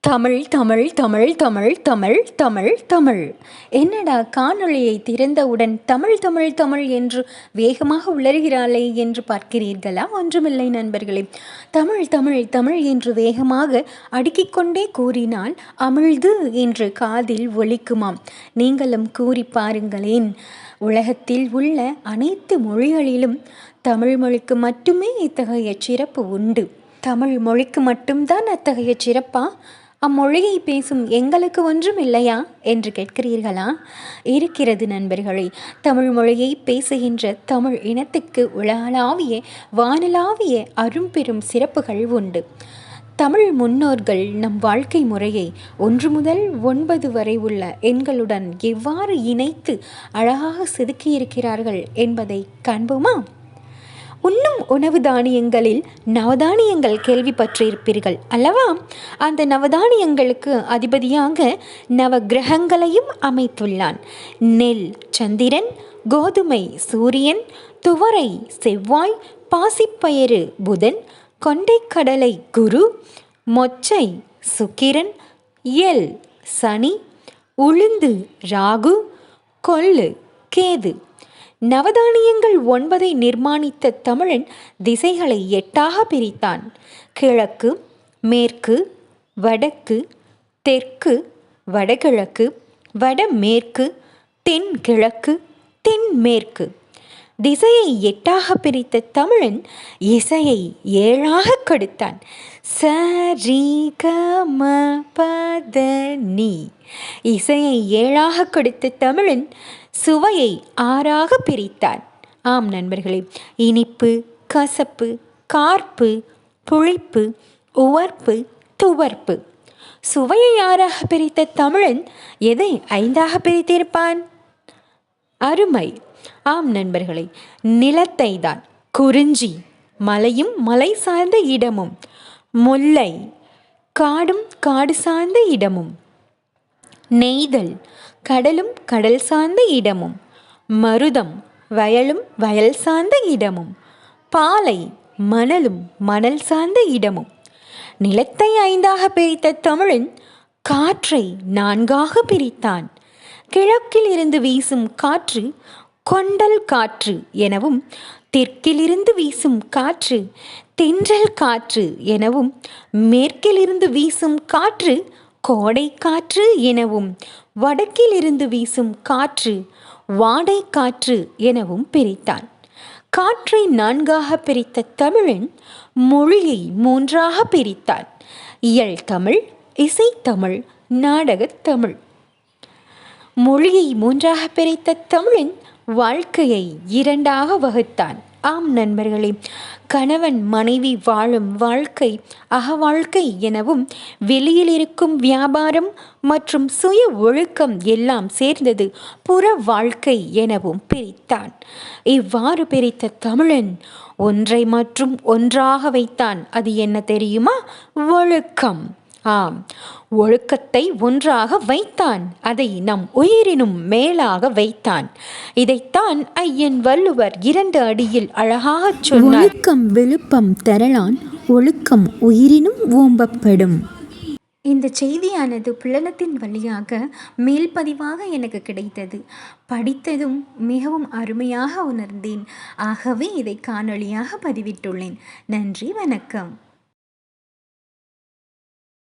தமிழ் தமிழ் தமிழ் தமிழ் தமிழ் தமிழ் தமிழ். என்னடா காணொளியை திறந்தவுடன் தமிழ் தமிழ் தமிழ் என்று வேகமாக உளறுகிறாளே என்று பார்க்கிறீர்களா? ஒன்றுமில்லை நண்பர்களே, தமிழ் தமிழ் தமிழ் என்று வேகமாக அடுக்கிக்கொண்டே கூறினால் அமிழ்து என்று காதில் ஒலிக்குமாம். நீங்களும் கூறி பாருங்களேன். உலகத்தில் உள்ள அனைத்து மொழிகளிலும் தமிழ் மொழிக்கு மட்டுமே இத்தகைய சிறப்பு உண்டு. தமிழ் மொழிக்கு மட்டும்தான் அத்தகைய சிறப்பா? அம்மொழியை பேசும் எங்களுக்கு ஒன்றும் இல்லையா என்று கேட்கிறீர்களா? இருக்கிறது நண்பர்களே. தமிழ் மொழியை பேசுகின்ற தமிழ் இனத்துக்கு உலகளாவிய வானளாவிய அரும்பெரும் சிறப்புகள் உண்டு. தமிழ் முன்னோர்கள் நம் வாழ்க்கை முறையை 1 முதல் 9 வரை உள்ள எண்களுடன் எவ்வாறு இணைத்து அழகாக செதுக்கியிருக்கிறார்கள் என்பதை காண்போமா? உண்ணும் உணவு தானியங்களில் நவதானியங்கள் கேள்விப்பட்டிருப்பீர்கள் அல்லவா? அந்த நவதானியங்களுக்கு அதிபதியாக நவ கிரகங்களையும் அமைத்துள்ளான். நெல் சந்திரன், கோதுமை சூரியன், துவரை செவ்வாய், பாசிப்பயறு புதன், கொண்டைக்கடலை குரு, மொச்சை சுக்கிரன், எள் சனி, உளுந்து ராகு, கொள்ளு கேது. நவதானியங்கள் 9 நிர்மாணித்த தமிழன் திசைகளை 8 பிரித்தான். கிழக்கு, மேற்கு, வடக்கு, தெற்கு, வடகிழக்கு, வடமேற்கு, தென்கிழக்கு, தென்மேற்கு. திசையை 8 பிரித்த தமிழன் இசையை 7 கொடுத்தான். சரி க ம பத நீ. இசையை 7 கொடுத்த தமிழன் சுவையை 6 பிரித்தான். ஆம் நண்பர்களே, இனிப்பு, கசப்பு, கார்ப்பு, புளிப்பு, உவர்ப்பு, துவர்ப்பு. சுவையை 6 பிரித்த தமிழன் எதை 5 பிரித்திருப்பான்? அருமை. ஆம் நண்பர்களே, நிலத்தை தான். குறிஞ்சி மலையும் மலை சார்ந்த இடமும், முல்லை காடும் காடு சார்ந்த இடமும், நெய்தல் கடலும் கடல் சார்ந்த இடமும், மருதம் வயலும் வயல் சார்ந்த இடமும், பாலை மணலும் மணல் சார்ந்த இடமும். நிலத்தை 5 பிரித்த தமிழன் காற்றை 4 பிரித்தான். கிழக்கில் இருந்து வீசும் காற்று கொண்டல் காற்று எனவும், தெற்கிலிருந்து வீசும் காற்று தென்றல் காற்று எனவும், மேற்கிலிருந்து வீசும் காற்று கோடை காற்று எனவும், வடக்கிலிருந்து வீசும் காற்று வாடை காற்று எனவும் பிரித்தான். காற்றை 4 பிரித்த தமிழன் மொழியை 3 பிரித்தான். இயல் தமிழ், இசைத்தமிழ், நாடகத் தமிழ். மொழியை 3 பிரித்த தமிழன் வாழ்க்கையை 2 வகுத்தான். ஆம் நண்பர்களே, கணவன் மனைவி வாழும் வாழ்க்கை அகவாழ்க்கை எனவும், வெளியில் இருக்கும் வியாபாரம் மற்றும் சுய ஒழுக்கம் எல்லாம் சேர்ந்தது புற வாழ்க்கை எனவும் பிரித்தான். இவ்வாறு பிரித்த தமிழன் ஒன்றை மற்றும் ஒன்றாக வைத்தான். அது என்ன தெரியுமா? ஒழுக்கம். ஆம், ஒழுக்கத்தை 1 வைத்தான். அதை நம் உயிரினும் மேலாக வைத்தான். இதைத்தான் ஐயன் வள்ளுவர் 2 அடியில் அழகாக சொன்னார். ஒழுக்கம் விழுப்பம் தரலான், ஒழுக்கம் உயிரினும் ஓம்பப்படும். இந்த செய்தியானது புலனத்தின் வழியாக மேல்பதிவாக எனக்கு கிடைத்தது. படித்ததும் மிகவும் அருமையாக உணர்ந்தேன். ஆகவே இதை காணொளியாக பதிவிட்டுள்ளேன். நன்றி, வணக்கம்.